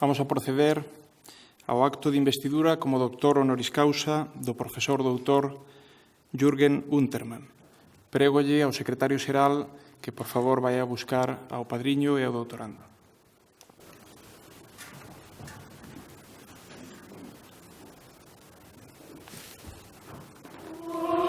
Vamos a proceder ao acto de investidura como doctor honoris causa do profesor doutor Jürgen Untermann. Prégolle ao secretario xeral que, por favor, vai a buscar ao padriño e ao doutorando. Oh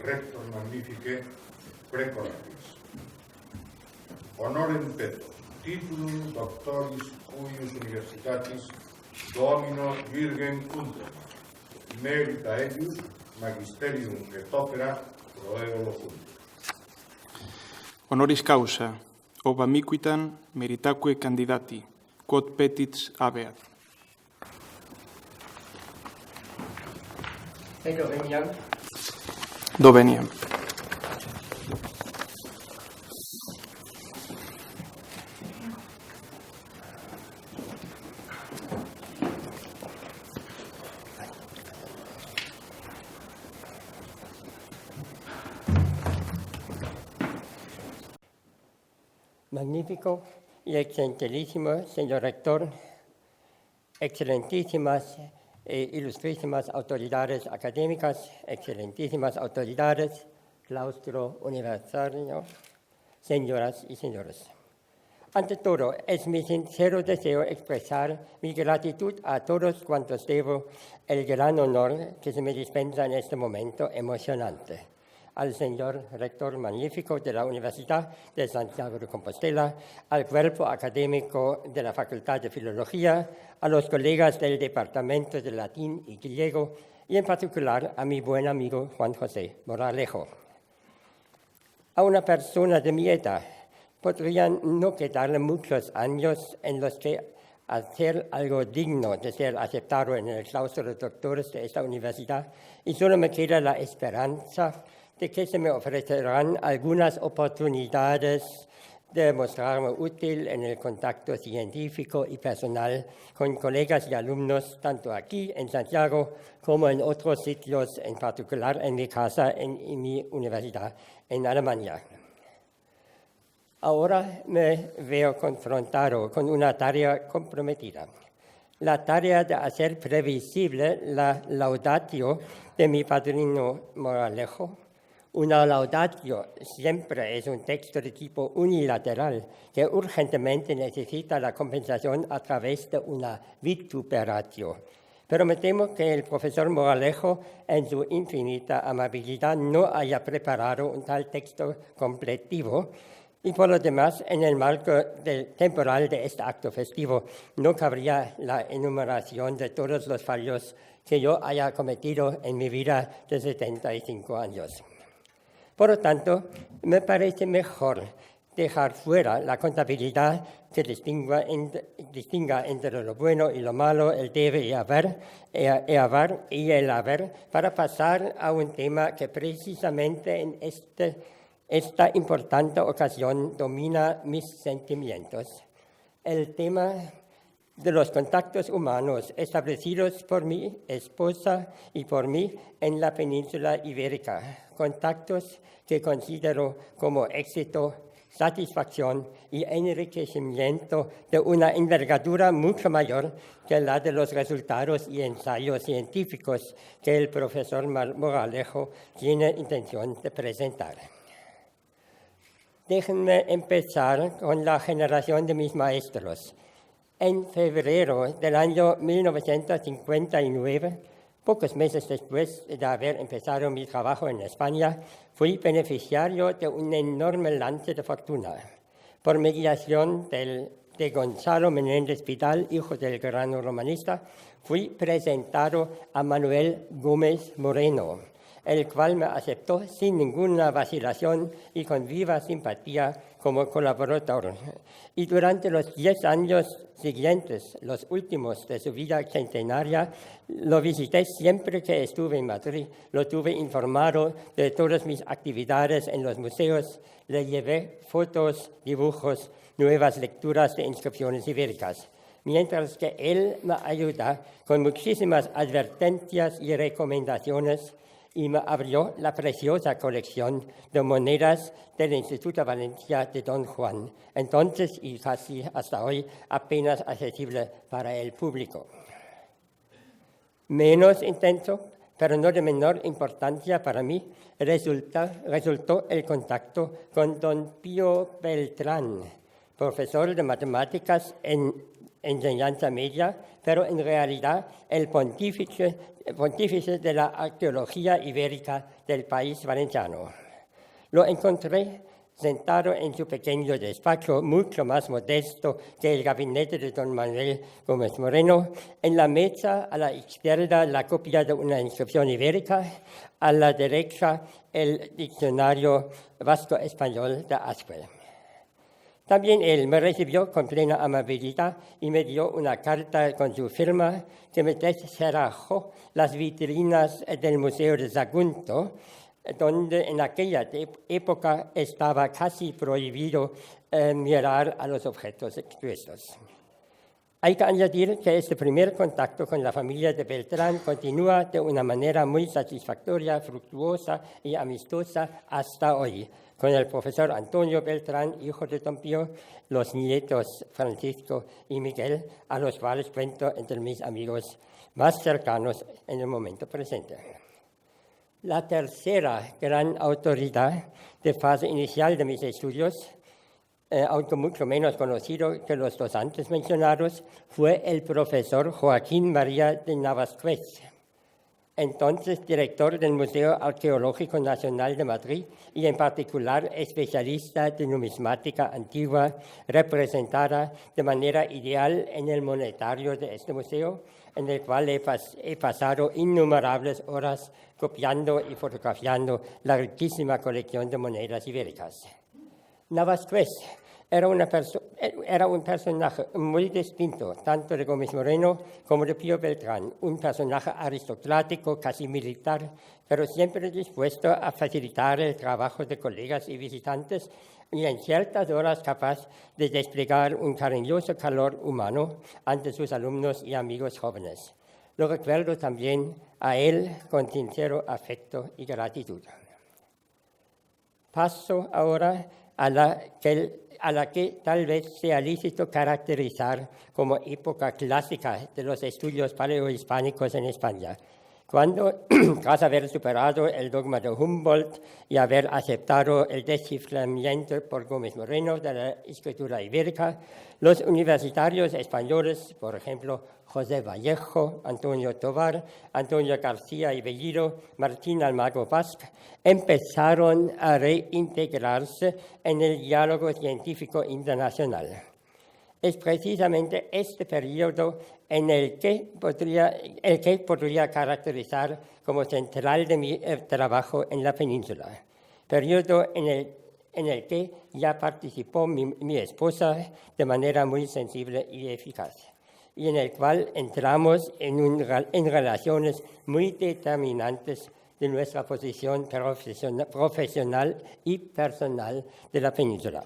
Rector magnifique precoratis. Honorem peto, titulum doctoris cuius universitatis Domino Jürgen Untermann, merita eius magisterium et opera proeo locunt. Honoris causa, ob amiquitam meritaque candidati, quod petits habeat. Ego veniam. Do veniam. Magnífico y excelentísimo señor rector, excelentísimas e ilustrísimas autoridades académicas, excelentísimas autoridades, claustro universitario, señoras y señores. Ante todo, es mi sincero deseo expresar mi gratitud a todos cuantos debo el gran honor que se me dispensa en este momento emocionante. Al señor rector magnífico de la Universidad de Santiago de Compostela, al cuerpo académico de la Facultad de Filología, a los colegas del Departamento de Latín y Griego y en particular a mi buen amigo Juan José Moralejo. A una persona de mi edad podrían no quedarle muchos años en los que hacer algo digno de ser aceptado en el claustro de doctores de esta universidad y solo me queda la esperanza de que se me ofrecerán algunas oportunidades de mostrarme útil en el contacto científico y personal con colegas y alumnos, tanto aquí en Santiago como en otros sitios, en particular en mi casa, en mi universidad en Alemania. Ahora me veo confrontado con una tarea comprometida. La tarea de hacer previsible la laudatio de mi padrino Moralejo. Una laudatio siempre es un texto de tipo unilateral que urgentemente necesita la compensación a través de una vituperatio. Pero me temo que el profesor Moralejo, en su infinita amabilidad, no haya preparado un tal texto completivo y por lo demás, en el marco temporal de este acto festivo, no cabría la enumeración de todos los fallos que yo haya cometido en mi vida de 75 años. Por lo tanto, me parece mejor dejar fuera la contabilidad que distinga entre lo bueno y lo malo, el debe y el haber, para pasar a un tema que precisamente en esta importante ocasión domina mis sentimientos. El tema de los contactos humanos establecidos por mi esposa y por mí en la península ibérica. Contactos que considero como éxito, satisfacción y enriquecimiento de una envergadura mucho mayor que la de los resultados y ensayos científicos que el profesor Moralejo tiene intención de presentar. Déjenme empezar con la generación de mis maestros. En febrero del año 1959, pocos meses después de haber empezado mi trabajo en España, fui beneficiario de un enorme lance de fortuna. Por mediación de Gonzalo Menéndez Pidal, hijo del gran romanista, fui presentado a Manuel Gómez Moreno, el cual me aceptó sin ninguna vacilación y con viva simpatía como colaborador. Y durante los 10 años siguientes, los últimos de su vida centenaria, lo visité siempre que estuve en Madrid, lo tuve informado de todas mis actividades en los museos, le llevé fotos, dibujos, nuevas lecturas de inscripciones ibéricas, mientras que él me ayuda con muchísimas advertencias y recomendaciones y me abrió la preciosa colección de monedas del Instituto Valencia de Don Juan, entonces y casi hasta hoy apenas accesible para el público. Menos intenso, pero no de menor importancia para mí, resultó el contacto con don Pío Beltrán, profesor de matemáticas en enseñanza media, pero en realidad el pontífice de la arqueología ibérica del país valenciano. Lo encontré sentado en su pequeño despacho, mucho más modesto que el gabinete de don Manuel Gómez Moreno. En la mesa, a la izquierda, la copia de una inscripción ibérica, a la derecha, el diccionario vasco-español de Asquel. También él me recibió con plena amabilidad y me dio una carta con su firma que me descerrajó las vitrinas del Museo de Sagunto, donde en aquella época estaba casi prohibido mirar a los objetos expuestos. Hay que añadir que este primer contacto con la familia de Beltrán continúa de una manera muy satisfactoria, fructuosa y amistosa hasta hoy, con el profesor Antonio Beltrán, hijo de don Pío, los nietos Francisco y Miguel, a los cuales cuento entre mis amigos más cercanos en el momento presente. La tercera gran autoridad de fase inicial de mis estudios, aunque mucho menos conocido que los dos antes mencionados, fue el profesor Joaquín María de Navascués, entonces director del Museo Arqueológico Nacional de Madrid y en particular especialista de numismática antigua, representada de manera ideal en el monetario de este museo, en el cual he pasado innumerables horas copiando y fotografiando la riquísima colección de monedas ibéricas. Navascués era un personaje muy distinto, tanto de Gómez Moreno como de Pío Beltrán, un personaje aristocrático, casi militar, pero siempre dispuesto a facilitar el trabajo de colegas y visitantes y en ciertas horas capaz de desplegar un cariñoso calor humano ante sus alumnos y amigos jóvenes. Lo recuerdo también a él con sincero afecto y gratitud. Paso ahora a la que tal vez sea lícito caracterizar como época clásica de los estudios paleohispánicos en España, cuando, tras haber superado el dogma de Humboldt y haber aceptado el desciframiento por Gómez Moreno de la escritura ibérica, los universitarios españoles, por ejemplo, José Vallejo, Antonio Tovar, Antonio García y Bellido, Martín Almagro Basc, empezaron a reintegrarse en el diálogo científico internacional. Es precisamente este periodo en el que podría caracterizar como central de mi trabajo en la península, periodo en el que ya participó mi esposa de manera muy sensible y eficaz, y en el cual entramos en relaciones muy determinantes de nuestra posición profesional y personal de la península.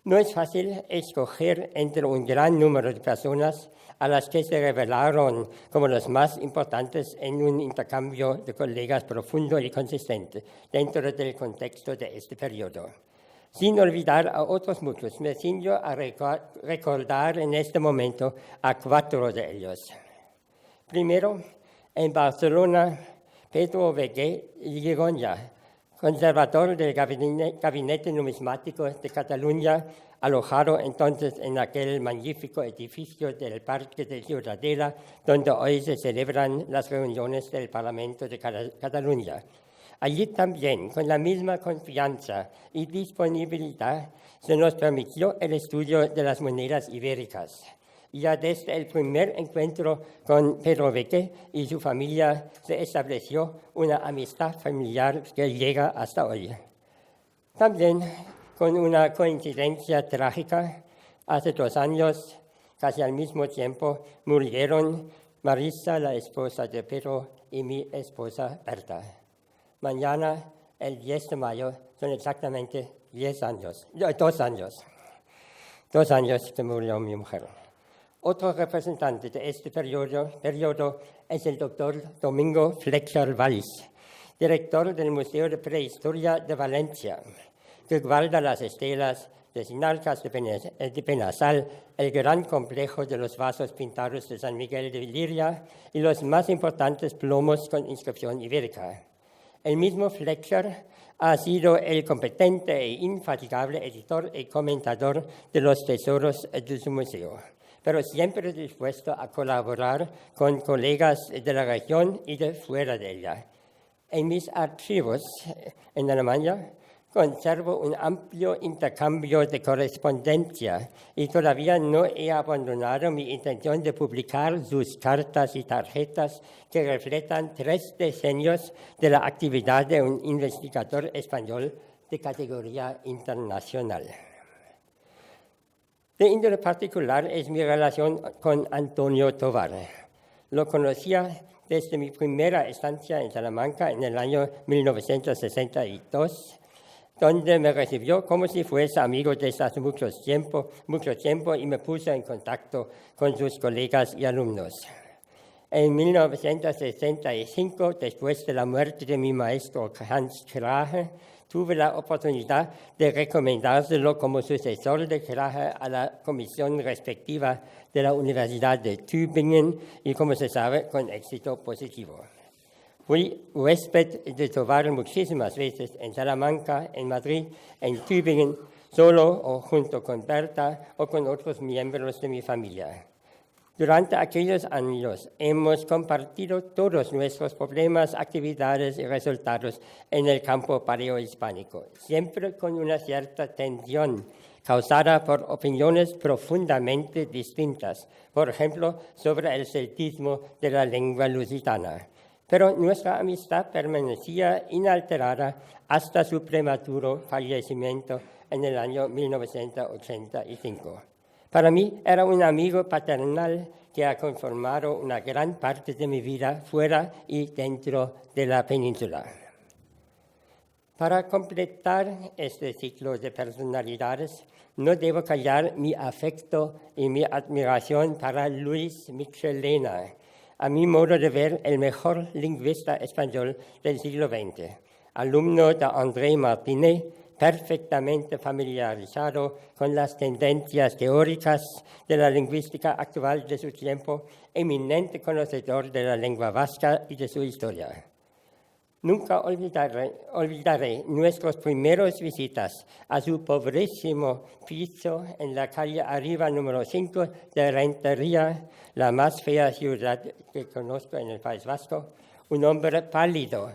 No es fácil escoger entre un gran número de personas a las que se revelaron como las más importantes en un intercambio de colegas profundo y consistente dentro del contexto de este periodo. Sin olvidar a otros muchos, me ciño a recordar en este momento a 4 de ellos. Primero, en Barcelona, Pedro Vegué Lligonya, conservador del Gabinete Numismático de Cataluña, alojado entonces en aquel magnífico edificio del Parque de Ciudadela, donde hoy se celebran las reuniones del Parlamento de Cataluña. Allí también, con la misma confianza y disponibilidad, se nos permitió el estudio de las monedas ibéricas. Ya desde el primer encuentro con Pedro Veke y su familia se estableció una amistad familiar que llega hasta hoy. También, con una coincidencia trágica, hace 2 años, casi al mismo tiempo, murieron Marisa, la esposa de Pedro, y mi esposa Berta. Mañana, el 10 de mayo, son exactamente 2 años. 2 años que murió mi mujer. Otro representante de este periodo es el doctor Domingo Flecher Valls, director del Museo de Prehistoria de Valencia, que guarda las estelas de Sinalcas de Penasal, el gran complejo de los vasos pintados de San Miguel de Liria y los más importantes plomos con inscripción ibérica. El mismo Flecher ha sido el competente e infatigable editor y comentador de los tesoros de su museo, pero siempre dispuesto a colaborar con colegas de la región y de fuera de ella. En mis archivos en Alemania conservo un amplio intercambio de correspondencia y todavía no he abandonado mi intención de publicar sus cartas y tarjetas que reflejan 3 decenios de la actividad de un investigador español de categoría internacional. De índole particular es mi relación con Antonio Tovar. Lo conocía desde mi primera estancia en Salamanca en el año 1962, donde me recibió como si fuese amigo desde hace mucho tiempo y me puso en contacto con sus colegas y alumnos. En 1965, después de la muerte de mi maestro Hans Krahe, tuve la oportunidad de recomendárselo como sucesor de Krahe a la comisión respectiva de la Universidad de Tübingen y, como se sabe, con éxito positivo. Fui huésped de Tovar muchísimas veces en Salamanca, en Madrid, en Tübingen, solo o junto con Berta o con otros miembros de mi familia. Durante aquellos años hemos compartido todos nuestros problemas, actividades y resultados en el campo paleohispánico, siempre con una cierta tensión causada por opiniones profundamente distintas, por ejemplo, sobre el celtismo de la lengua lusitana. Pero nuestra amistad permanecía inalterada hasta su prematuro fallecimiento en el año 1985. Para mí era un amigo paternal que ha conformado una gran parte de mi vida fuera y dentro de la península. Para completar este ciclo de personalidades, no debo callar mi afecto y mi admiración para Luis Michelena, a mi modo de ver, el mejor lingüista español del siglo XX, alumno de André Martinet, perfectamente familiarizado con las tendencias teóricas de la lingüística actual de su tiempo, eminente conocedor de la lengua vasca y de su historia. Nunca olvidaré nuestras primeras visitas a su pobrísimo piso en la calle Arriba número 5 de Rentería, la más fea ciudad que conozco en el País Vasco. Un hombre pálido,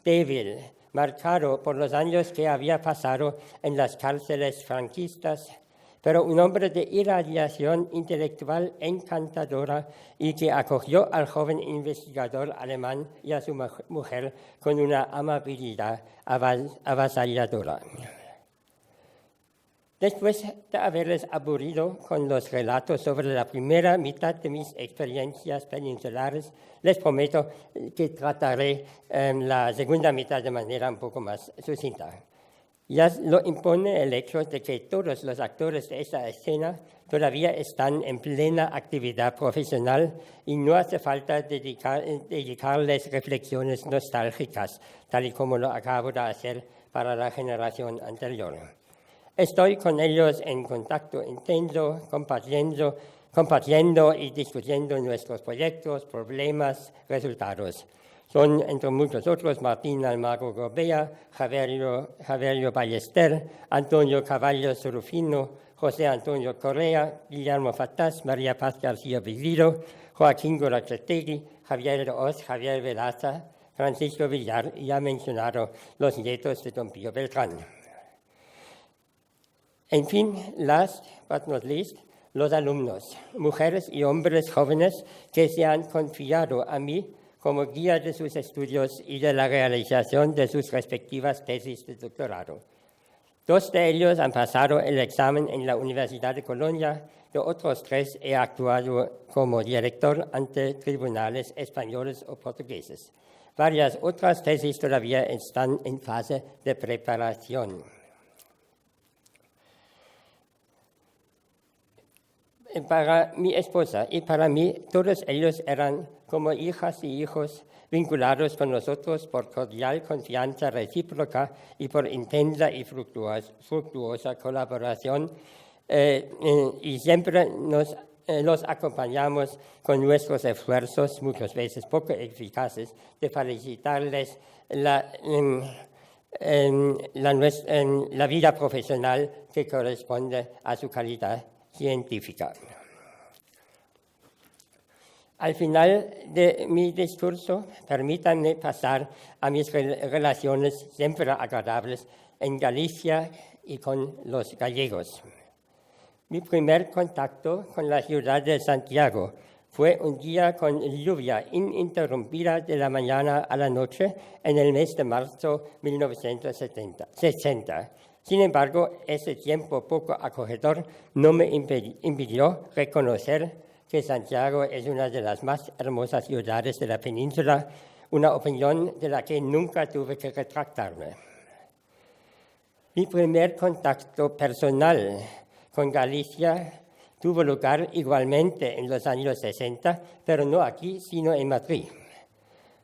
débil, marcado por los años que había pasado en las cárceles franquistas, pero un hombre de irradiación intelectual encantadora y que acogió al joven investigador alemán y a su mujer con una amabilidad avasalladora. Después de haberles aburrido con los relatos sobre la primera mitad de mis experiencias peninsulares, les prometo que trataré la segunda mitad de manera un poco más sucinta. Ya lo impone el hecho de que todos los actores de esta escena todavía están en plena actividad profesional y no hace falta dedicarles reflexiones nostálgicas, tal y como lo acabo de hacer para la generación anterior. Estoy con ellos en contacto intenso, compartiendo y discutiendo nuestros proyectos, problemas, resultados. Son, entre muchos otros, Martín Almagro Gorbea, Javier Ballester, Antonio Caballo Rufino, José Antonio Correa, Guillermo Fatás, María Paz García Vigilo, Joaquín Gorachetegui, Javier Oz, Javier Velaza, Francisco Villar y ya mencionado los nietos de don Pío Beltrán. En fin, last but not least, los alumnos, mujeres y hombres jóvenes que se han confiado a mí como guía de sus estudios y de la realización de sus respectivas tesis de doctorado. 2 de ellos han pasado el examen en la Universidad de Colonia, de otros 3 he actuado como director ante tribunales españoles o portugueses. Varias otras tesis todavía están en fase de preparación. Para mi esposa y para mí, todos ellos eran como hijas y hijos vinculados con nosotros por cordial confianza recíproca y por intensa y fructuosa colaboración, y siempre nos acompañamos con nuestros esfuerzos, muchas veces poco eficaces, de facilitarles la vida profesional que corresponde a su calidad científica. Al final de mi discurso, permítanme pasar a mis relaciones siempre agradables en Galicia y con los gallegos. Mi primer contacto con la ciudad de Santiago fue un día con lluvia ininterrumpida de la mañana a la noche en el mes de marzo de 1960. Sin embargo, ese tiempo poco acogedor no me impidió reconocer que Santiago es una de las más hermosas ciudades de la península, una opinión de la que nunca tuve que retractarme. Mi primer contacto personal con Galicia tuvo lugar igualmente en los años 60, pero no aquí, sino en Madrid.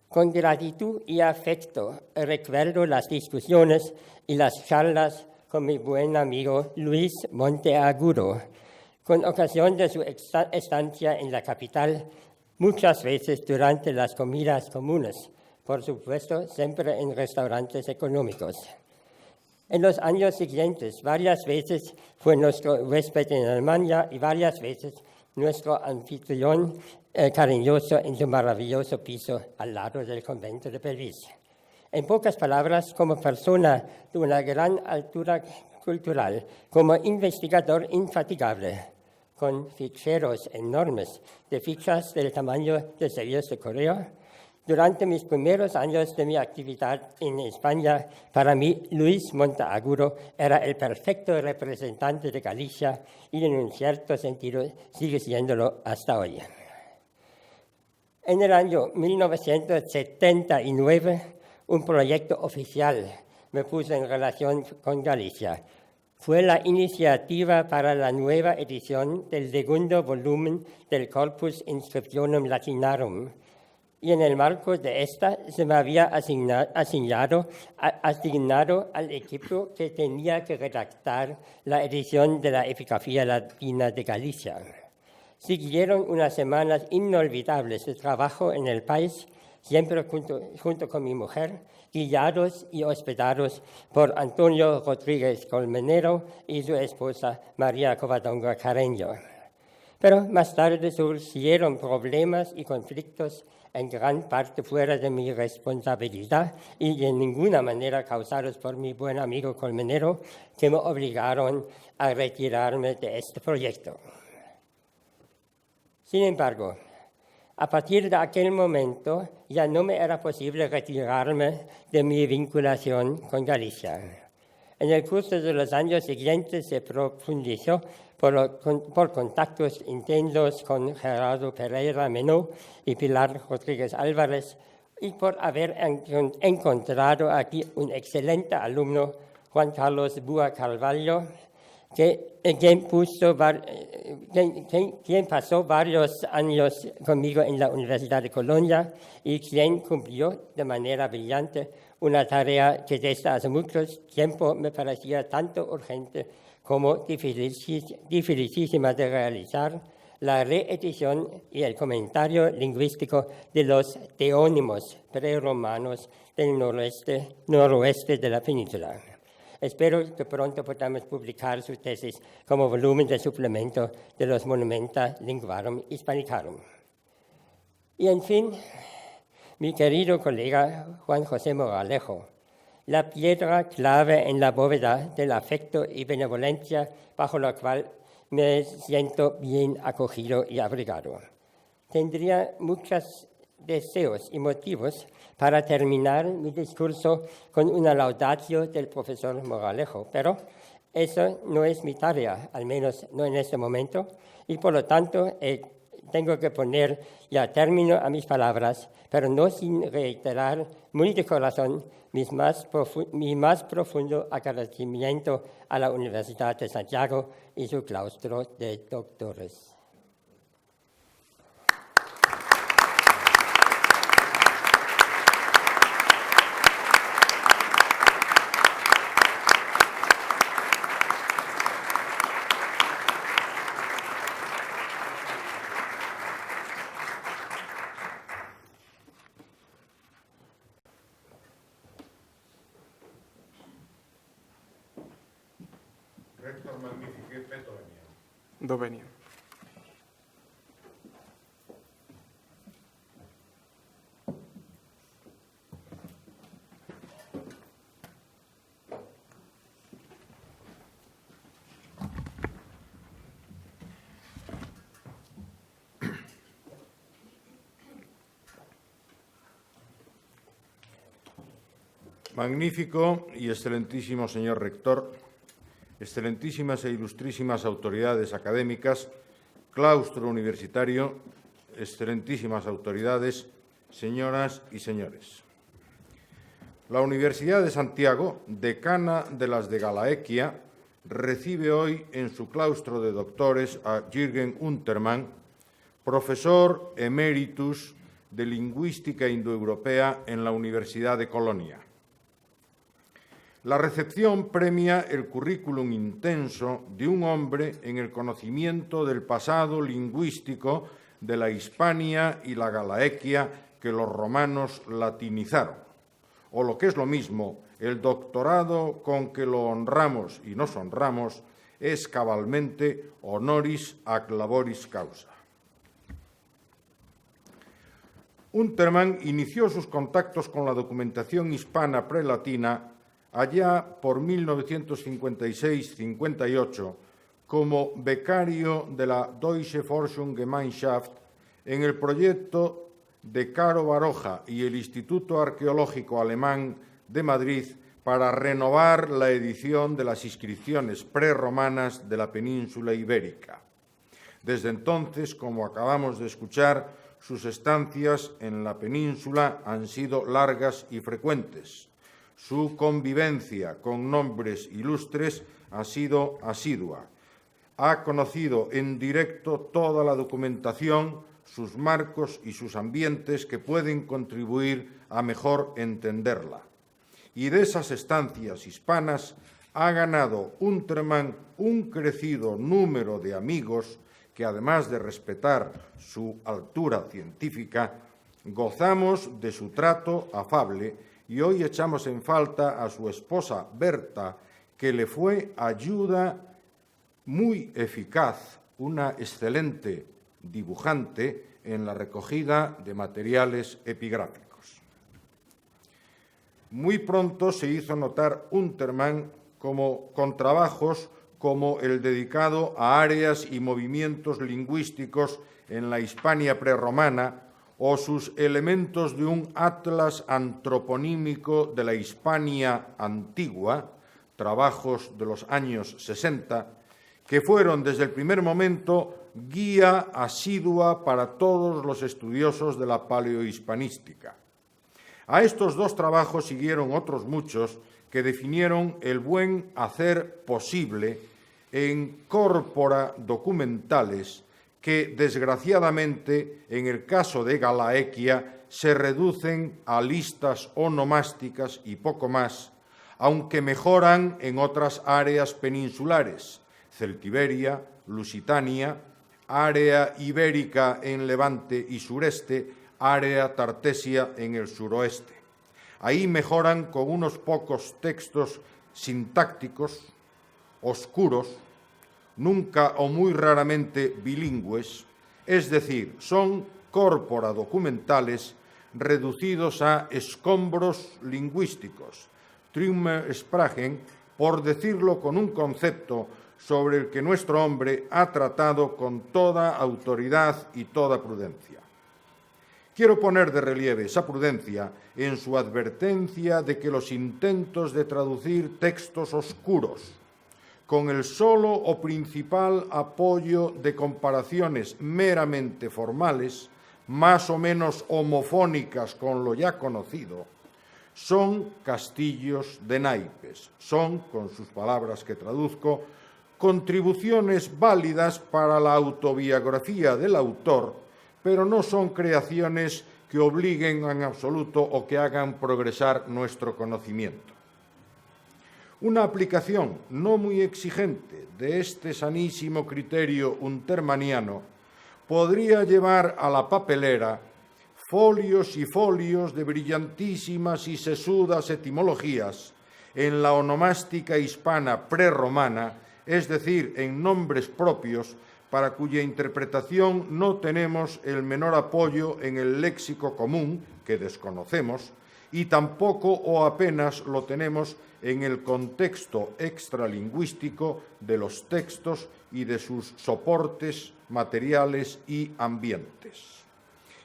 Con gratitud y afecto recuerdo las discusiones y las charlas con mi buen amigo Luis Monteagudo, con ocasión de su estancia en la capital, muchas veces durante las comidas comunes, por supuesto, siempre en restaurantes económicos. En los años siguientes, varias veces fue nuestro huésped en Alemania y varias veces nuestro anfitrión cariñoso en su maravilloso piso al lado del convento de Pelvis. En pocas palabras, como persona de una gran altura cultural, como investigador infatigable, con ficheros enormes de fichas del tamaño de sellos de correo. Durante mis primeros años de mi actividad en España, para mí Luis Monteagudo era el perfecto representante de Galicia y en un cierto sentido sigue siéndolo hasta hoy. En el año 1979, un proyecto oficial me puso en relación con Galicia. Fue la iniciativa para la nueva edición del segundo volumen del Corpus Inscriptionum Latinarum, y en el marco de esta se me había asignado al equipo que tenía que redactar la edición de la Epigrafía Latina de Galicia. Siguieron unas semanas inolvidables de trabajo en el país, siempre junto con mi mujer, guiados y hospedados por Antonio Rodríguez Colmenero y su esposa María Covadonga Carreño. Pero más tarde surgieron problemas y conflictos en gran parte fuera de mi responsabilidad y de ninguna manera causados por mi buen amigo Colmenero, que me obligaron a retirarme de este proyecto. Sin embargo, a partir de aquel momento ya no me era posible retirarme de mi vinculación con Galicia. En el curso de los años siguientes se profundizó por contactos intensos con Gerardo Pereira Menó y Pilar Rodríguez Álvarez y por haber encontrado aquí un excelente alumno, Juan Carlos Búa Carvalho, quien pasó varios años conmigo en la Universidad de Colonia y quien cumplió de manera brillante una tarea que desde hace mucho tiempo me parecía tanto urgente como dificilísima de realizar, la reedición y el comentario lingüístico de los teónimos preromanos del noroeste de la península. Espero que pronto podamos publicar su tesis como volumen de suplemento de los Monumenta Linguarum Hispanicarum. Y en fin, mi querido colega Juan José Moralejo, la piedra clave en la bóveda del afecto y benevolencia bajo la cual me siento bien acogido y abrigado. Tendría muchos deseos y motivos para terminar mi discurso con una laudatio del profesor Moralejo, pero eso no es mi tarea, al menos no en este momento, y por lo tanto tengo que poner ya término a mis palabras, pero no sin reiterar muy de corazón mi más profundo agradecimiento a la Universidad de Santiago y su claustro de doctores. Rector magnifique peto veniam. Do veniam. Magnífico y excelentísimo señor rector, excelentísimas e ilustrísimas autoridades académicas, claustro universitario, excelentísimas autoridades, señoras y señores. La Universidad de Santiago, decana de las de Galaequia, recibe hoy en su claustro de doctores a Jürgen Untermann, profesor emeritus de Lingüística Indoeuropea en la Universidad de Colonia. La recepción premia el currículum intenso de un hombre en el conocimiento del pasado lingüístico de la Hispania y la Galaequia que los romanos latinizaron, o lo que es lo mismo, el doctorado con que lo honramos y nos honramos es cabalmente honoris ac laboris causa. Untermann inició sus contactos con la documentación hispana prelatina allá por 1956-58 como becario de la Deutsche Forschungsgemeinschaft en el proyecto de Caro Baroja y el Instituto Arqueológico Alemán de Madrid para renovar la edición de las inscripciones prerromanas de la península ibérica. Desde entonces, como acabamos de escuchar, sus estancias en la península han sido largas y frecuentes. Su convivencia con nombres ilustres ha sido asidua. Ha conocido en directo toda la documentación, sus marcos y sus ambientes que pueden contribuir a mejor entenderla. Y de esas estancias hispanas ha ganado Untermann un crecido número de amigos que, además de respetar su altura científica, gozamos de su trato afable y hoy echamos en falta a su esposa Berta, que le fue ayuda muy eficaz, una excelente dibujante en la recogida de materiales epigráficos. Muy pronto se hizo notar Untermann con trabajos como el dedicado a áreas y movimientos lingüísticos en la Hispania prerromana o sus elementos de un atlas antroponímico de la Hispania antigua, trabajos de los años 60, que fueron desde el primer momento guía asidua para todos los estudiosos de la paleohispanística. A estos dos trabajos siguieron otros muchos que definieron el buen hacer posible en corpora documentales que, desgraciadamente, en el caso de Galaequia, se reducen a listas onomásticas y poco más, aunque mejoran en otras áreas peninsulares, Celtiberia, Lusitania, área ibérica en Levante y sureste, área tartesia en el suroeste. Ahí mejoran con unos pocos textos sintácticos, oscuros, nunca o muy raramente bilingües, es decir, son corpora documentales reducidos a escombros lingüísticos, Trümmersprachen, por decirlo con un concepto sobre el que nuestro hombre ha tratado con toda autoridad y toda prudencia. Quiero poner de relieve esa prudencia en su advertencia de que los intentos de traducir textos oscuros, con el solo o principal apoyo de comparaciones meramente formales, más o menos homofónicas con lo ya conocido, son castillos de naipes, son, con sus palabras que traduzco, contribuciones válidas para la autobiografía del autor, pero no son creaciones que obliguen en absoluto o que hagan progresar nuestro conocimiento. Una aplicación no muy exigente de este sanísimo criterio untermaniano podría llevar a la papelera folios y folios de brillantísimas y sesudas etimologías en la onomástica hispana prerromana, es decir, en nombres propios para cuya interpretación no tenemos el menor apoyo en el léxico común, que desconocemos, y tampoco o apenas lo tenemos en el contexto extralingüístico de los textos y de sus soportes materiales y ambientes.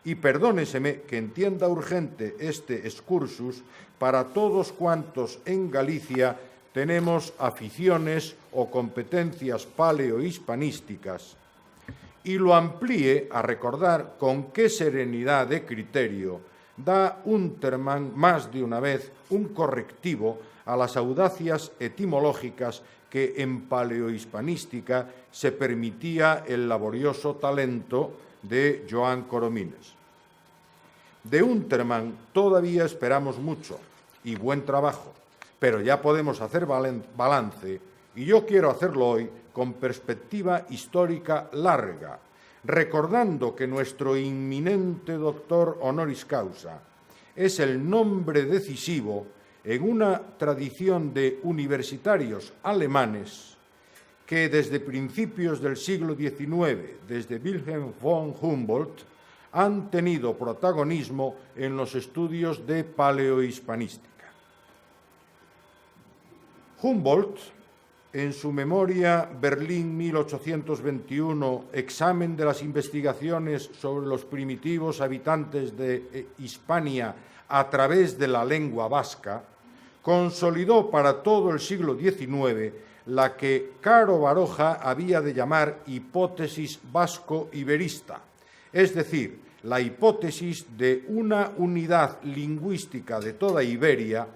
Y perdóneseme que entienda urgente este excursus para todos cuantos en Galicia tenemos aficiones o competencias paleohispanísticas y lo amplíe a recordar con qué serenidad de criterio da Untermann más de una vez un correctivo a las audacias etimológicas que en paleohispanística se permitía el laborioso talento de Joan Coromines. De Untermann todavía esperamos mucho y buen trabajo, pero ya podemos hacer balance, y yo quiero hacerlo hoy con perspectiva histórica larga, recordando que nuestro inminente doctor honoris causa es el nombre decisivo en una tradición de universitarios alemanes que desde principios del siglo XIX, desde Wilhelm von Humboldt, han tenido protagonismo en los estudios de paleohispanística. Humboldt, en su memoria Berlín 1821, examen de las investigaciones sobre los primitivos habitantes de Hispania a través de la lengua vasca, consolidó para todo el siglo XIX la que Caro Baroja había de llamar hipótesis vasco-iberista, es decir, la hipótesis de una unidad lingüística de toda Iberia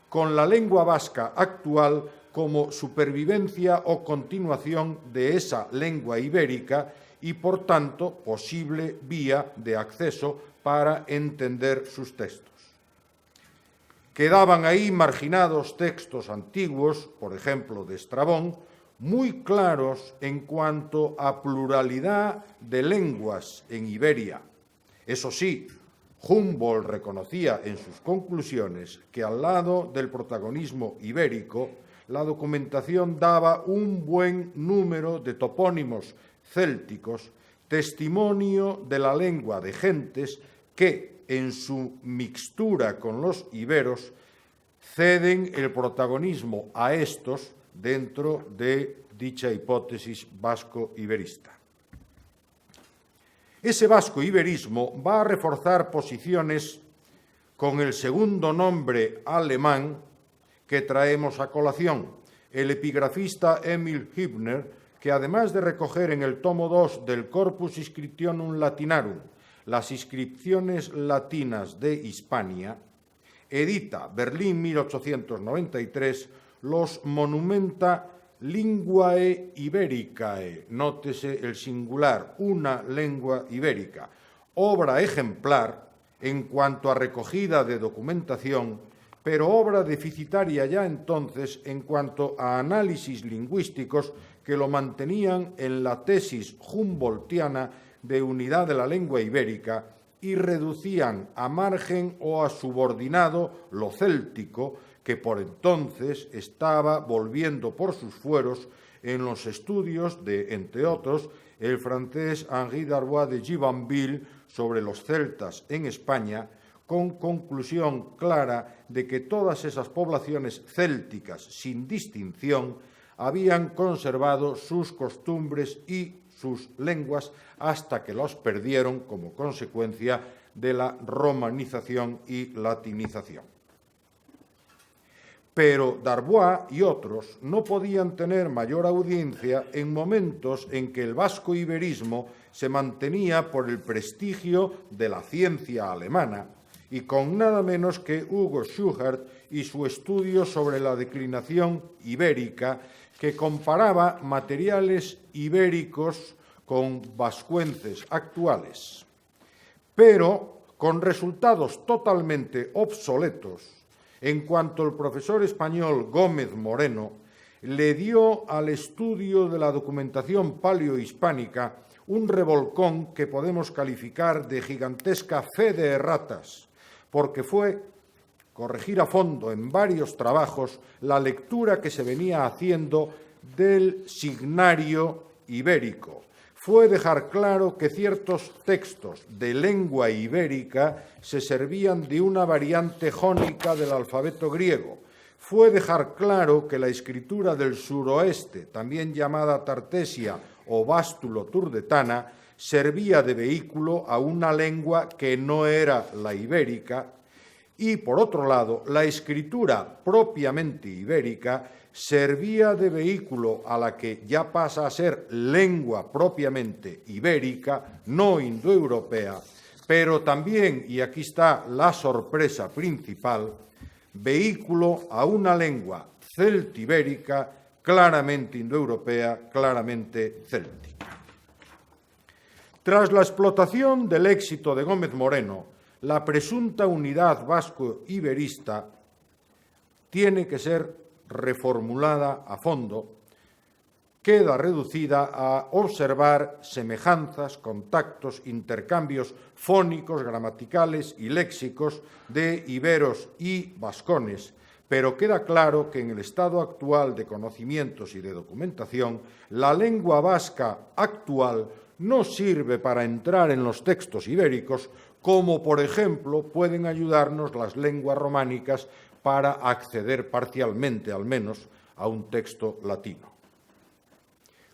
con la lengua vasca actual como supervivencia o continuación de esa lengua ibérica y, por tanto, posible vía de acceso para entender sus textos. Quedaban ahí marginados textos antiguos, por ejemplo, de Estrabón, muy claros en cuanto a pluralidad de lenguas en Iberia. Eso sí, Humboldt reconocía en sus conclusiones que al lado del protagonismo ibérico, la documentación daba un buen número de topónimos célticos, testimonio de la lengua de gentes que, en su mixtura con los iberos, ceden el protagonismo a estos dentro de dicha hipótesis vasco-iberista. Ese vasco-iberismo va a reforzar posiciones con el segundo nombre alemán que traemos a colación, el epigrafista Emil Hübner, que además de recoger en el tomo 2 del Corpus Inscriptionum Latinarum las inscripciones latinas de Hispania, edita, Berlín 1893, los Monumenta Linguae Ibericae, nótese el singular, una lengua ibérica, obra ejemplar en cuanto a recogida de documentación, pero obra deficitaria ya entonces en cuanto a análisis lingüísticos que lo mantenían en la tesis humboldtiana de unidad de la lengua ibérica y reducían a margen o a subordinado lo céltico, que por entonces estaba volviendo por sus fueros en los estudios de, entre otros, el francés Henri Darbois de Gibanville sobre los celtas en España, con conclusión clara de que todas esas poblaciones célticas sin distinción habían conservado sus costumbres y sus lenguas hasta que los perdieron como consecuencia de la romanización y latinización. Pero Darbois y otros no podían tener mayor audiencia en momentos en que el vasco-iberismo se mantenía por el prestigio de la ciencia alemana y con nada menos que Hugo Schuchert y su estudio sobre la declinación ibérica, que comparaba materiales ibéricos con vascuences actuales, pero con resultados totalmente obsoletos, en cuanto el profesor español Gómez Moreno le dio al estudio de la documentación paleohispánica un revolcón que podemos calificar de gigantesca fe de erratas, porque fue corregir a fondo en varios trabajos la lectura que se venía haciendo del signario ibérico. Fue dejar claro que ciertos textos de lengua ibérica se servían de una variante jónica del alfabeto griego. Fue dejar claro que la escritura del suroeste, también llamada tartesia o vástulo-turdetana, servía de vehículo a una lengua que no era la ibérica. Y, por otro lado, la escritura propiamente ibérica servía de vehículo a la que ya pasa a ser lengua propiamente ibérica, no indoeuropea, pero también, y aquí está la sorpresa principal, vehículo a una lengua celtibérica claramente indoeuropea, claramente céltica. Tras la explotación del éxito de Gómez Moreno, la presunta unidad vasco-iberista tiene que ser reformulada a fondo, queda reducida a observar semejanzas, contactos, intercambios fónicos, gramaticales y léxicos de iberos y vascones, pero queda claro que en el estado actual de conocimientos y de documentación, la lengua vasca actual no sirve para entrar en los textos ibéricos, como por ejemplo pueden ayudarnos las lenguas románicas para acceder parcialmente, al menos, a un texto latino.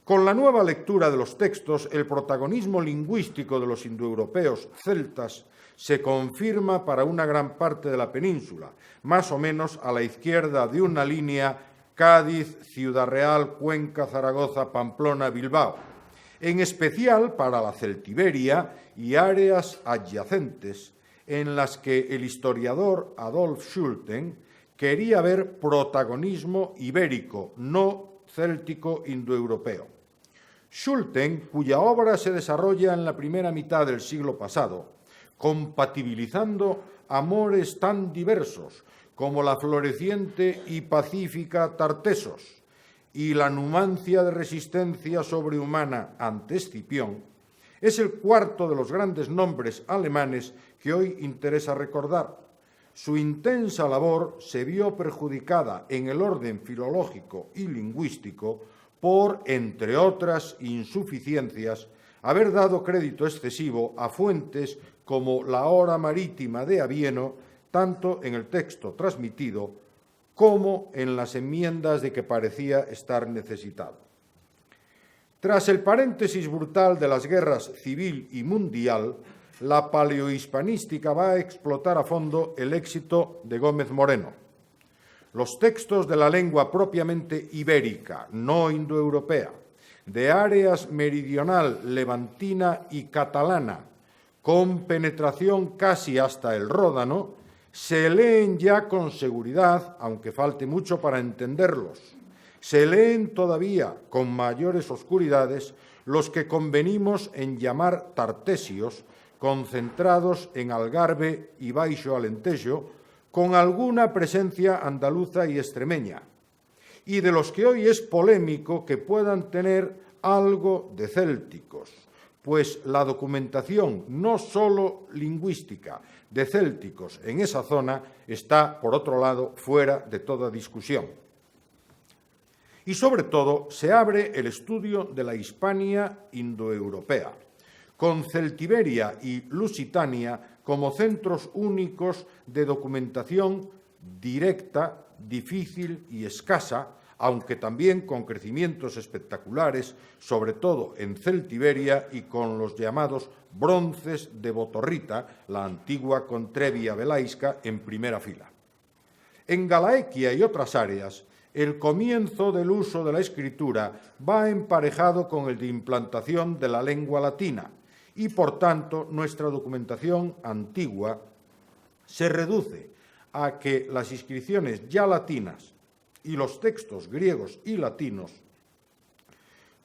Con la nueva lectura de los textos, el protagonismo lingüístico de los indoeuropeos celtas se confirma para una gran parte de la península, más o menos a la izquierda de una línea Cádiz, Ciudad Real, Cuenca, Zaragoza, Pamplona, Bilbao, en especial para la Celtiberia y áreas adyacentes, en las que el historiador Adolf Schulten quería ver protagonismo ibérico, no céltico indoeuropeo. Schulten, cuya obra se desarrolla en la primera mitad del siglo pasado, compatibilizando amores tan diversos como la floreciente y pacífica Tartesos y la numancia de resistencia sobrehumana ante Escipión, es el cuarto de los grandes nombres alemanes que hoy interesa recordar. Su intensa labor se vio perjudicada en el orden filológico y lingüístico por, entre otras insuficiencias, haber dado crédito excesivo a fuentes como la Hora Marítima de Avieno, tanto en el texto transmitido como en las enmiendas de que parecía estar necesitado. Tras el paréntesis brutal de las guerras civil y mundial, la paleohispanística va a explotar a fondo el éxito de Gómez Moreno. Los textos de la lengua propiamente ibérica, no indoeuropea, de áreas meridional, levantina y catalana, con penetración casi hasta el Ródano, se leen ya con seguridad, aunque falte mucho para entenderlos. Se leen todavía con mayores oscuridades los que convenimos en llamar tartesios, concentrados en Algarve y Baixo Alentejo, con alguna presencia andaluza y extremeña, y de los que hoy es polémico que puedan tener algo de célticos, pues la documentación, no solo lingüística, de célticos en esa zona está, por otro lado, fuera de toda discusión. Y, sobre todo, se abre el estudio de la Hispania indoeuropea, con Celtiberia y Lusitania como centros únicos de documentación directa, difícil y escasa, aunque también con crecimientos espectaculares, sobre todo en Celtiberia y con los llamados bronces de Botorrita, la antigua Contrevia Velaisca, en primera fila. En Galaequia y otras áreas, el comienzo del uso de la escritura va emparejado con el de implantación de la lengua latina y, por tanto, nuestra documentación antigua se reduce a que las inscripciones ya latinas y los textos griegos y latinos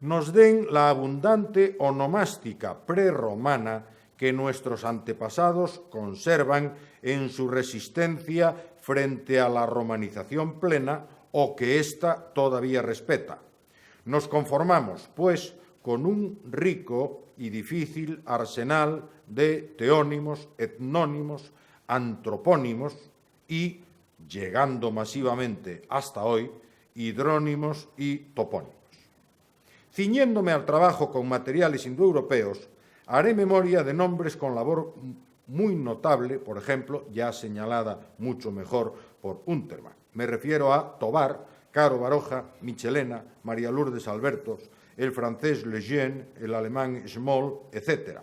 nos den la abundante onomástica prerromana que nuestros antepasados conservan en su resistencia frente a la romanización plena o que ésta todavía respeta. Nos conformamos, pues, con un rico y difícil arsenal de teónimos, etnónimos, antropónimos y, llegando masivamente hasta hoy, hidrónimos y topónimos. Ciñéndome al trabajo con materiales indoeuropeos, haré memoria de nombres con labor muy notable, por ejemplo, ya señalada mucho mejor por Untermann. Me refiero a Tobar, Caro Baroja, Michelena, María Lourdes Albertos, el francés Lejeune, el alemán Schmoll, etc.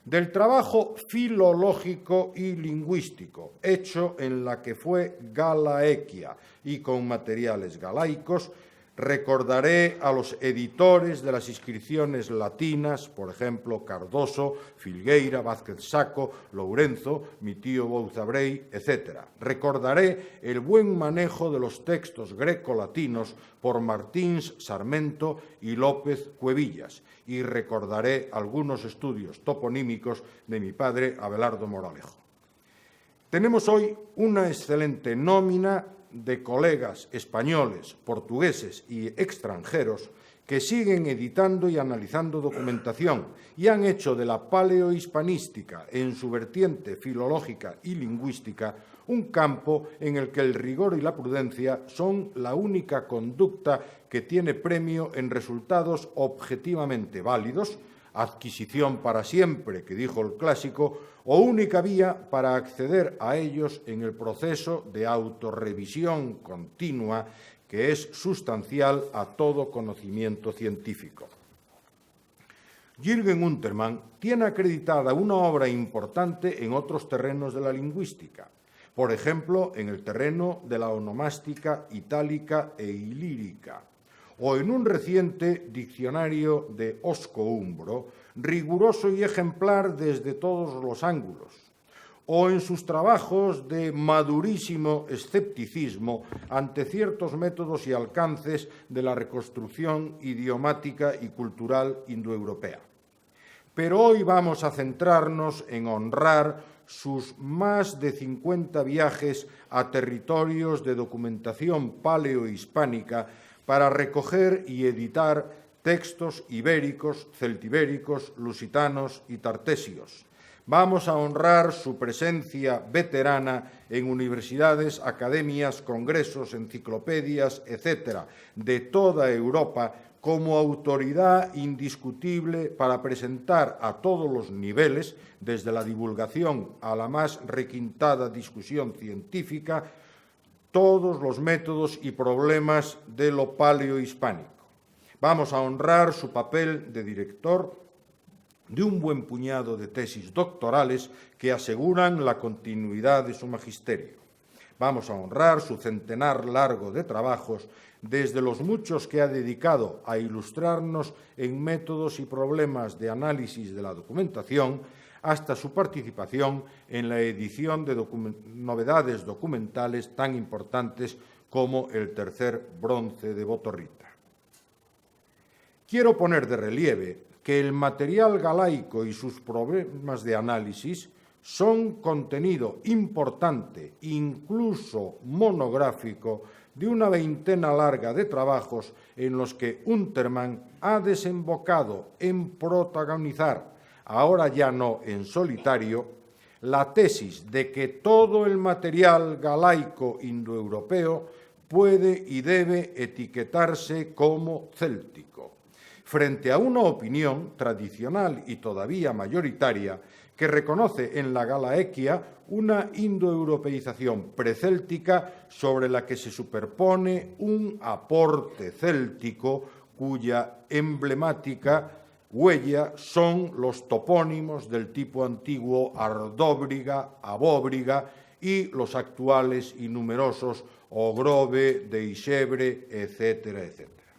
Del trabajo filológico y lingüístico hecho en la que fue Galaequia y con materiales galaicos, recordaré a los editores de las inscripciones latinas, por ejemplo, Cardoso, Filgueira, Vázquez Saco, Lourenzo, mi tío Bouzabrey, etc. Recordaré el buen manejo de los textos grecolatinos por Martins, Sarmento y López Cuevillas, y recordaré algunos estudios toponímicos de mi padre Abelardo Moralejo. Tenemos hoy una excelente nómina de colegas españoles, portugueses y extranjeros que siguen editando y analizando documentación y han hecho de la paleohispanística, en su vertiente filológica y lingüística, un campo en el que el rigor y la prudencia son la única conducta que tiene premio en resultados objetivamente válidos, adquisición para siempre, que dijo el clásico, o única vía para acceder a ellos en el proceso de autorrevisión continua que es sustancial a todo conocimiento científico. Jürgen Untermann tiene acreditada una obra importante en otros terrenos de la lingüística, por ejemplo, en el terreno de la onomástica itálica e ilírica, o en un reciente diccionario de osco-umbro, riguroso y ejemplar desde todos los ángulos, o en sus trabajos de madurísimo escepticismo ante ciertos métodos y alcances de la reconstrucción idiomática y cultural indoeuropea. Pero hoy vamos a centrarnos en honrar sus más de 50 viajes a territorios de documentación paleohispánica para recoger y editar textos ibéricos, celtibéricos, lusitanos y tartesios. Vamos a honrar su presencia veterana en universidades, academias, congresos, enciclopedias, etc., de toda Europa, como autoridad indiscutible para presentar a todos los niveles, desde la divulgación a la más requintada discusión científica, todos los métodos y problemas de lo paleohispánico. Vamos a honrar su papel de director de un buen puñado de tesis doctorales que aseguran la continuidad de su magisterio. Vamos a honrar su centenar largo de trabajos, desde los muchos que ha dedicado a ilustrarnos en métodos y problemas de análisis de la documentación, hasta su participación en la edición de novedades documentales tan importantes como el tercer bronce de Botorrita. Quiero poner de relieve que el material galaico y sus problemas de análisis son contenido importante, incluso monográfico, de una veintena larga de trabajos en los que Untermann ha desembocado en protagonizar, ahora ya no en solitario, la tesis de que todo el material galaico indoeuropeo puede y debe etiquetarse como céltico, frente a una opinión tradicional y todavía mayoritaria que reconoce en la Galaequia una indoeuropeización precéltica sobre la que se superpone un aporte céltico cuya emblemática huella son los topónimos del tipo antiguo Ardóbriga, Abóbriga y los actuales y numerosos Ogrove, Deixebre, etcétera, etcétera.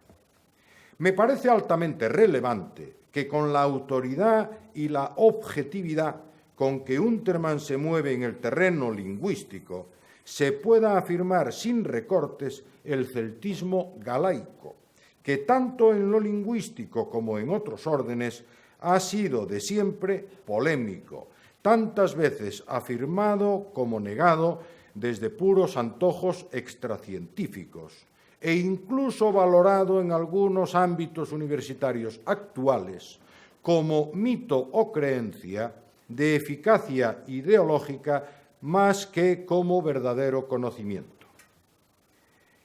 Me parece altamente relevante que con la autoridad y la objetividad con que Untermann se mueve en el terreno lingüístico, se pueda afirmar sin recortes el celtismo galaico, que tanto en lo lingüístico como en otros órdenes ha sido de siempre polémico, tantas veces afirmado como negado desde puros antojos extracientíficos e incluso valorado en algunos ámbitos universitarios actuales como mito o creencia de eficacia ideológica más que como verdadero conocimiento.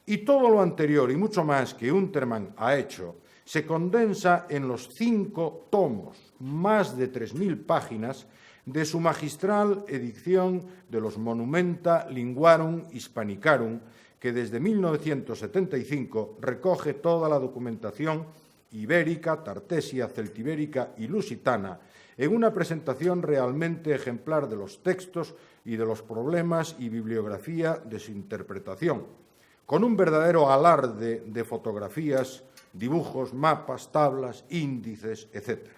Y todo lo anterior y mucho más que Untermann ha hecho se condensa en los 5 tomos, más de 3.000 páginas, de su magistral edición de los Monumenta Linguarum Hispanicarum, que desde 1975 recoge toda la documentación ibérica, tartesia, celtibérica y lusitana, en una presentación realmente ejemplar de los textos y de los problemas y bibliografía de su interpretación, con un verdadero alarde de fotografías, dibujos, mapas, tablas, índices, etc.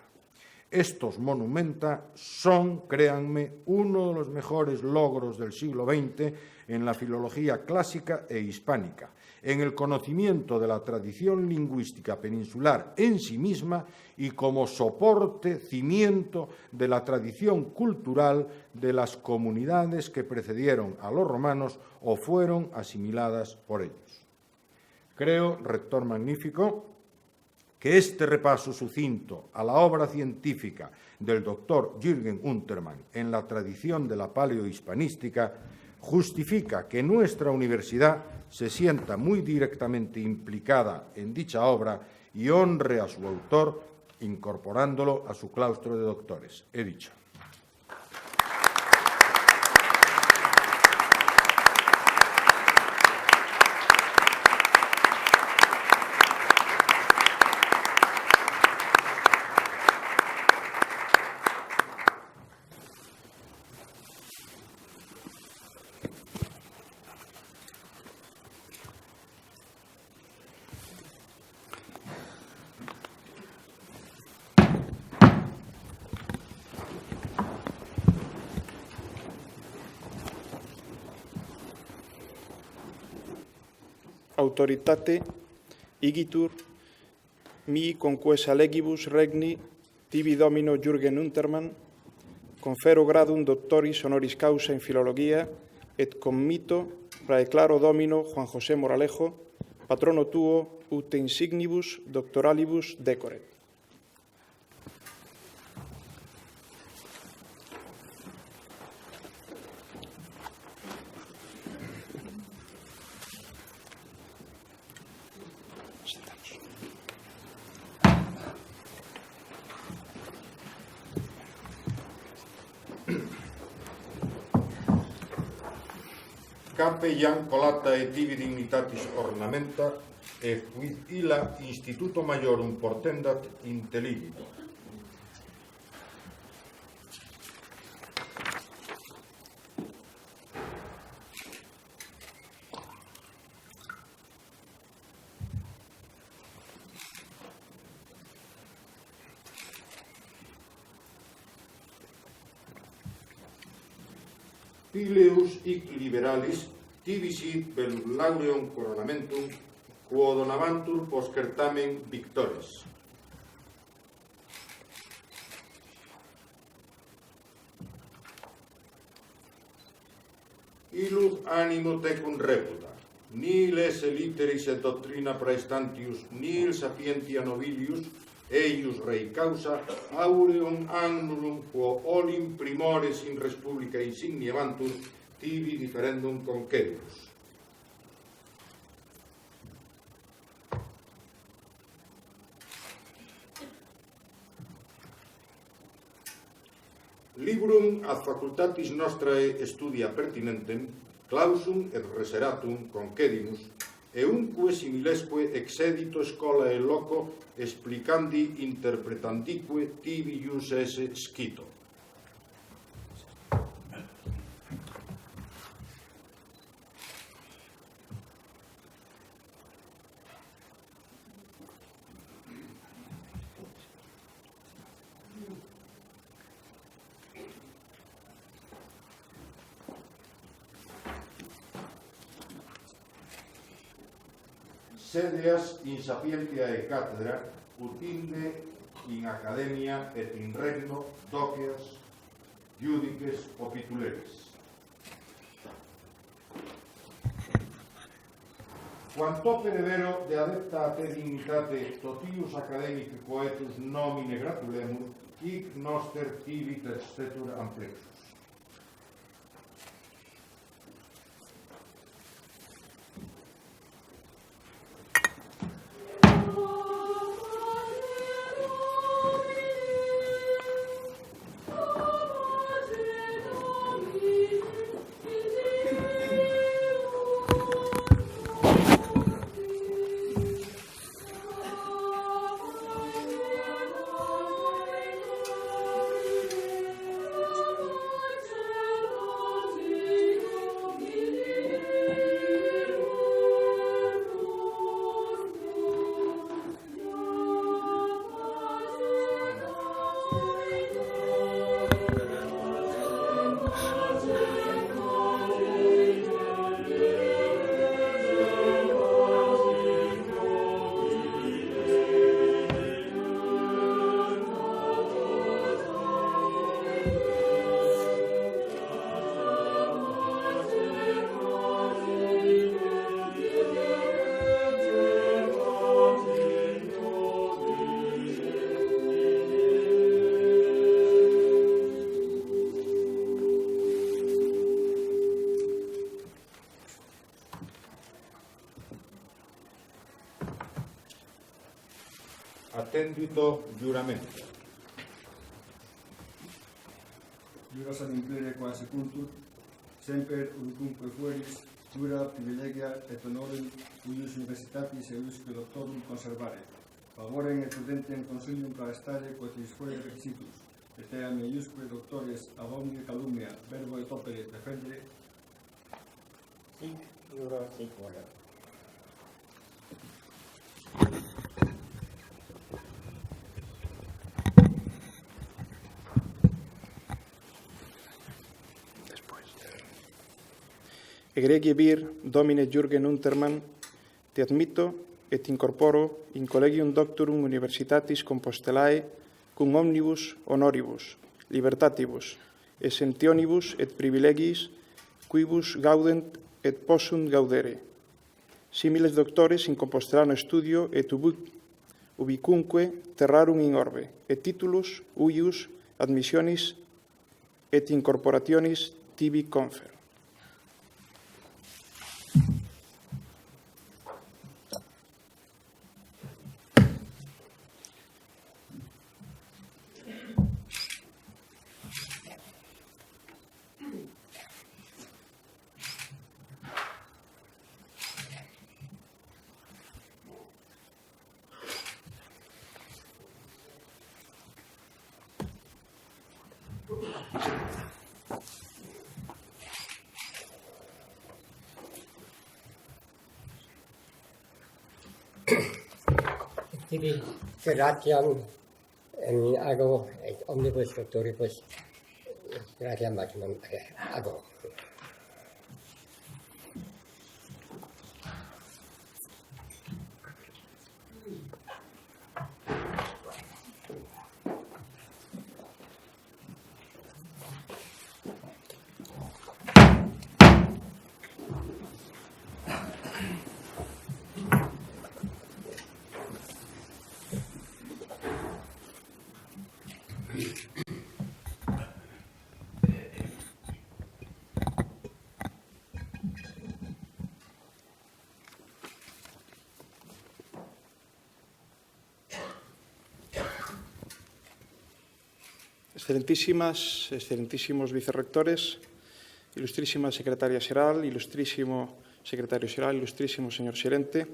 Estos monumenta son, créanme, uno de los mejores logros del siglo XX en la filología clásica e hispánica, en el conocimiento de la tradición lingüística peninsular en sí misma y como soporte, cimiento de la tradición cultural de las comunidades que precedieron a los romanos o fueron asimiladas por ellos. Creo, rector magnífico, que este repaso sucinto a la obra científica del doctor Jürgen Untermann en la tradición de la paleohispanística justifica que nuestra universidad se sienta muy directamente implicada en dicha obra y honre a su autor incorporándolo a su claustro de doctores. He dicho. Autoritate igitur mi conquesa legibus regni tibi domino Jürgen Untermann confero gradum doctoris honoris causa in filologia et commito praeclaro domino Juan José Moralejo patrono tuo ut insignibus doctoralibus decoret. Cape iam colata et tibi dignitatis ornamenta, et quid illa instituto maiorum portendat intelligitur. Pileus hic liberalis tibi sit vel laureum coronamentum quo donavantur post certamen victores. Illud animo tecum reputa, nil esse literis et doctrina praestantius, nil sapientia nobilius, eius rei causa, aureum annulum quo olim primores in res publica insignievantur, tibi differendum concedibus. Librum ad facultatis nostrae studia pertinentem, clausum et reseratum concedimus, e unque similesque exedito scholae loco explicandi interpretandique tibi ius esse scito. Sedeas in sapientiae cathedra, utinde in academia et in regno doceas, judices opituleris. Quanto peredero de adepta te dignitate totius academici coetus nomine gratulemus, hic noster tibi terstetur amplexus. Attendito juramento. Jura san implere quasi cultur, semper unicunque fueris, jura privilegia et honorem uius universitatis e uiusque doctorum conservare, favorem et prudentem consilium praestare quotis fuere requisitus, et eam eiusque doctores ab omnia calumnia, verbo et opere defendere. Sic juro, sic volo. Egregie vir, Domine Jürgen Untermann, te admito et incorporo in collegium doctorum universitatis Compostellae cum omnibus honoribus, libertatibus, exemptionibus et privilegiis quibus gaudent et possunt gaudere. Similes doctores in Compostelano studio et ubicunque terrarum in orbe, et titulus uius admissionis et incorporationis tibi confer. Tibi gratiam in ago et omnibus doctoribus gratiam maximum ago. Excelentísimas, excelentísimos vicerrectores, ilustrísima secretaria xeral, ilustrísimo secretario xeral, ilustrísimo señor xerente,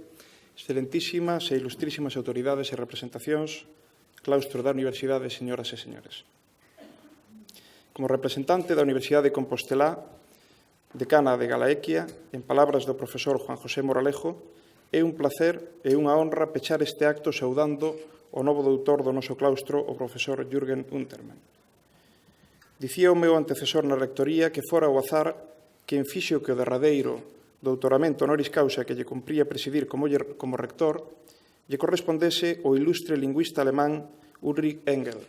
excelentísimas e ilustrísimas autoridades e representacións, claustro da Universidade, señoras e señores. Como representante da Universidade de Compostelá, decana de Galaequia, en palabras do profesor Juan José Moralejo, é un placer e unha honra pechar este acto saudando o novo doutor do noso claustro, o profesor Jürgen Untermann. Dicía o meu antecesor na rectoría que fora o azar quen fixo que o derradeiro doutoramento honoris causa que lle cumpría presidir como rector lle correspondese o ilustre lingüista alemán Ulrich Engel,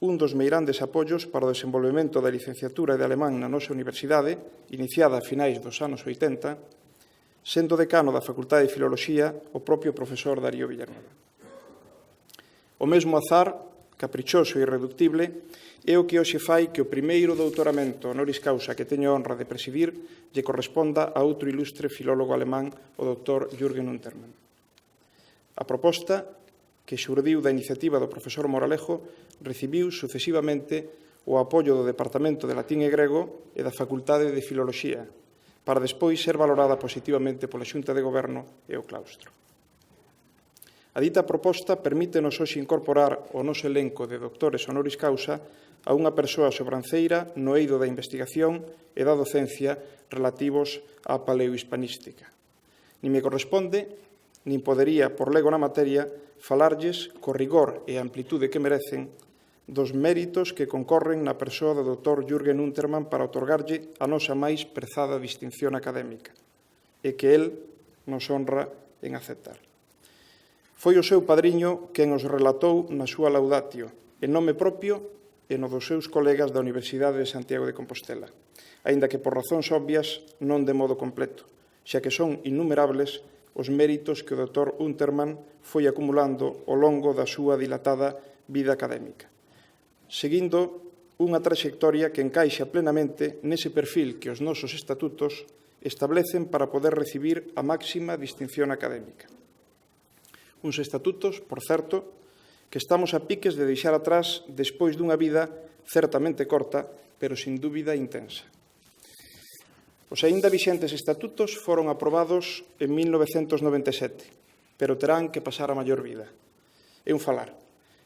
un dos meirandes apoios para o desenvolvemento da licenciatura de alemán na nosa universidade, iniciada a finais dos anos 80, sendo decano da Facultade de Filoloxía o propio profesor Darío Villanueva. O mesmo azar, caprichoso e irreductible, é o que hoxe fai que o primeiro doutoramento honoris causa que teño a honra de presidir lle corresponda a outro ilustre filólogo alemán, o Dr. Jürgen Untermann. A proposta, que xurdiu da iniciativa do profesor Moralejo, recibiu sucesivamente o apoio do Departamento de Latín e Grego e da Facultade de Filoloxía, para despois ser valorada positivamente pola Xunta de Goberno e o claustro. A dita proposta permítenos hoxe incorporar ao noso elenco de doctores honoris causa a unha persoa sobranceira no eido da investigación e da docencia relativos á paleohispanística. Nin me corresponde, nin podería, por lego na materia, falarlles co rigor e amplitude que merecen dos méritos que concorren na persoa do Dr. Jürgen Untermann para otorgarlle a nosa máis prezada distinción académica e que el nos honra en aceptar. Foi o seu padriño quen os relatou na súa laudatio, en nome propio e no dos seus colegas da Universidade de Santiago de Compostela, aínda que por razóns obvias non de modo completo, xa que son innumerables os méritos que o Dr. Untermann foi acumulando ao longo da súa dilatada vida académica, seguindo unha traxectoria que encaixa plenamente nese perfil que os nosos estatutos establecen para poder recibir a máxima distinción académica. Uns estatutos, por certo, que estamos a piques de deixar atrás despois dunha vida certamente corta, pero sin dúbida intensa. Os aínda vixentes estatutos foron aprobados en 1997, pero terán que pasar a maior vida. É un falar,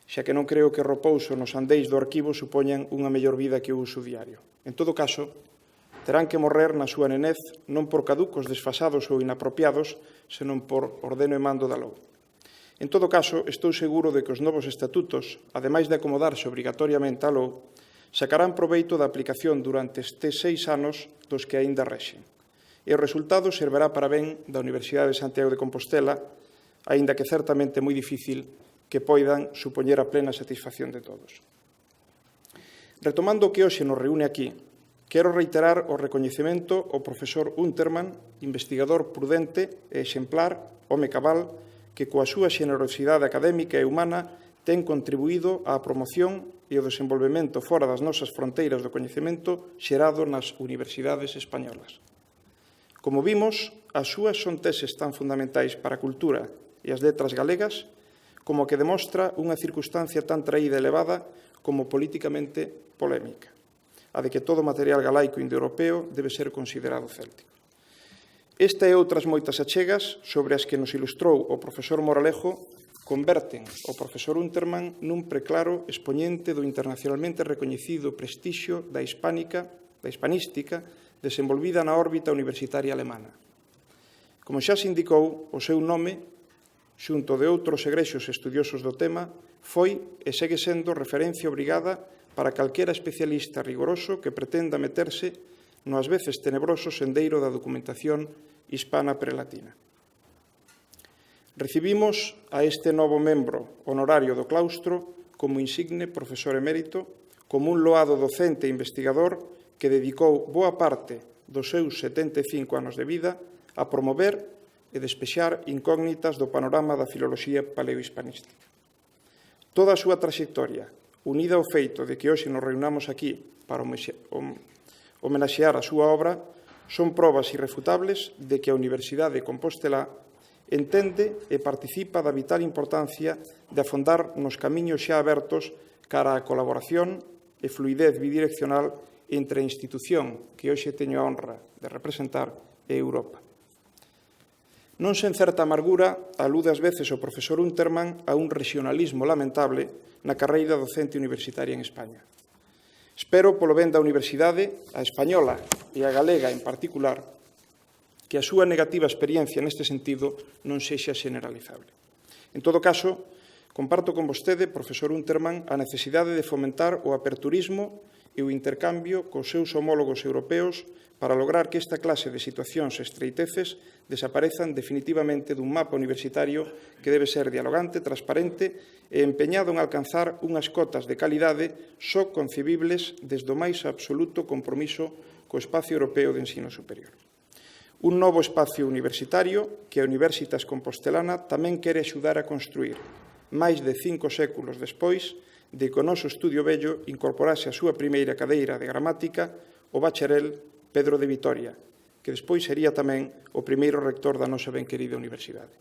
xa que non creo que o repouso nos andeis do arquivo supoñan unha mellor vida que o uso diario. En todo caso, terán que morrer na súa nenez non por caducos desfasados ou inapropiados, senón por ordeno e mando da lou. En todo caso, estou seguro de que os novos estatutos, ademais de acomodarse obrigatoriamente á lou, sacarán proveito da aplicación durante estes 6 anos dos que aínda rexen. E o resultado servirá para ben da Universidade de Santiago de Compostela, aínda que certamente moi difícil que poidan supoñer a plena satisfacción de todos. Retomando o que hoxe nos reúne aquí, quero reiterar o recoñecemento ao profesor Untermann, investigador prudente e exemplar, home cabal, que coa súa xenerosidade académica e humana ten contribuído á promoción e ao desenvolvemento fora das nosas fronteiras do coñecemento xerado nas universidades españolas. Como vimos, as súas son teses tan fundamentais para a cultura e as letras galegas como que demostra unha circunstancia tan traída e elevada como políticamente polémica, a de que todo material galaico indoeuropeo debe ser considerado céltico. Esta e outras moitas achegas sobre as que nos ilustrou o profesor Moralejo converten o profesor Untermann nun preclaro expoñente do internacionalmente recoñecido prestixio da hispanística desenvolvida na órbita universitaria alemana. Como xa se indicou, o seu nome, xunto de outros egrexos estudiosos do tema, foi e segue sendo referencia obrigada para calquera especialista rigoroso que pretenda meterse no ás veces tenebroso sendeiro da documentación hispana prelatina. Recibimos a este novo membro honorario do claustro como insigne profesor emérito, como un loado docente e investigador que dedicou boa parte dos seus 75 anos de vida a promover e despexar incógnitas do panorama da filoloxía paleohispanística. Toda a súa traxectoria, unida ao feito de que hoxe nos reunamos aquí para homenaxear a súa obra, son probas irrefutables de que a Universidade de Compostela entende e participa da vital importancia de afondar nos camiños xa abertos cara á colaboración, e fluidez bidireccional entre a institución que hoxe teño a honra de representar e Europa. Non sen certa amargura alude ás veces o profesor Untermann a un regionalismo lamentable na carreira docente universitaria en España. Espero, polo ben da universidade, a española e a galega en particular, que a súa negativa experiencia neste sentido non sexa generalizable. En todo caso, comparto con vostede, profesor Untermann, a necesidade de fomentar o aperturismo e o intercambio cos seus homólogos europeos para lograr que esta clase de situacións e estreiteces desaparezan definitivamente dun mapa universitario que debe ser dialogante, transparente e empeñado en alcanzar unhas cotas de calidade só concebibles desde o máis absoluto compromiso co espacio europeo de ensino superior. Un novo espacio universitario que a Universitas Compostelana tamén quere axudar a construir, máis de 5 séculos despois de que o noso estudio vello incorporase a súa primeira cadeira de gramática o bacharel Pedro de Vitoria, que despois sería tamén o primeiro rector da nosa ben querida universidade.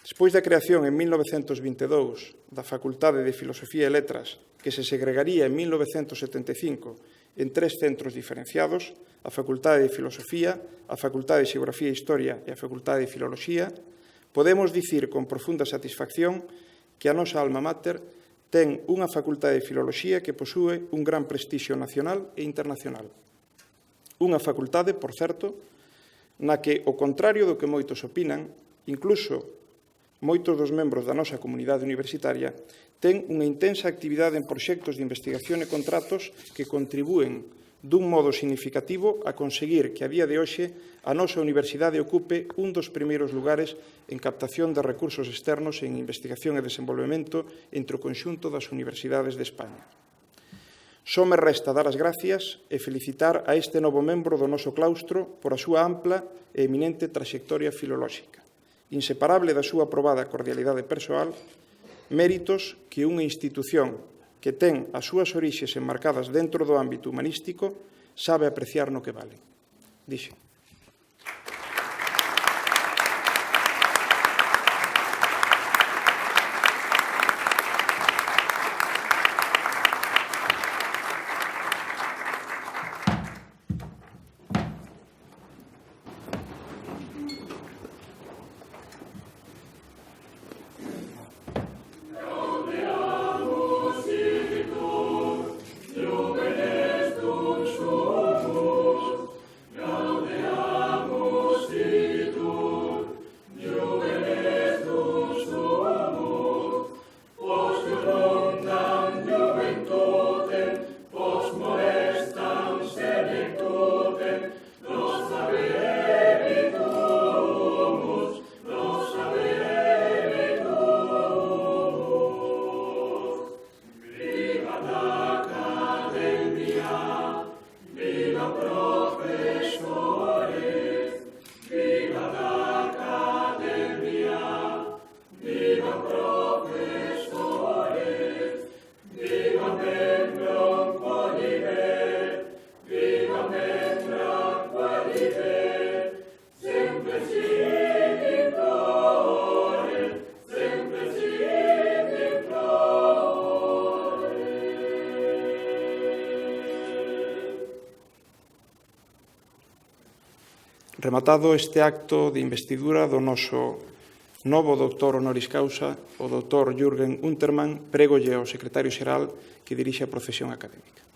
Despois da creación en 1922 da Facultade de Filosofía e Letras, que se segregaría en 1975 en 3 centros diferenciados, a Facultade de Filosofía, a Facultade de Xeografía e Historia e a Facultade de Filoloxía, podemos dicir con profunda satisfacción que a nosa alma mater ten unha Facultade de Filoloxía que posúe un gran prestixio nacional e internacional. Unha facultade, por certo, na que, ao contrario do que moitos opinan, incluso moitos dos membros da nosa comunidade universitaria ten unha intensa actividade en proxectos de investigación e contratos que contribúen dun modo significativo a conseguir que a día de hoxe a nosa universidade ocupe un dos primeiros lugares en captación de recursos externos en investigación e desenvolvemento entre o conxunto das universidades de España. Só me resta dar as gracias e felicitar a este novo membro do noso claustro por a súa ampla e eminente traxectoria filolóxica, inseparable da súa probada cordialidade persoal, méritos que unha institución que ten as súas orixes enmarcadas dentro do ámbito humanístico sabe apreciar no que vale. Dixen. Rematado este acto de investidura do noso novo doutor honoris causa, o doutor Jürgen Untermann, prégolle ao secretario xeral que dirixe a procesión académica.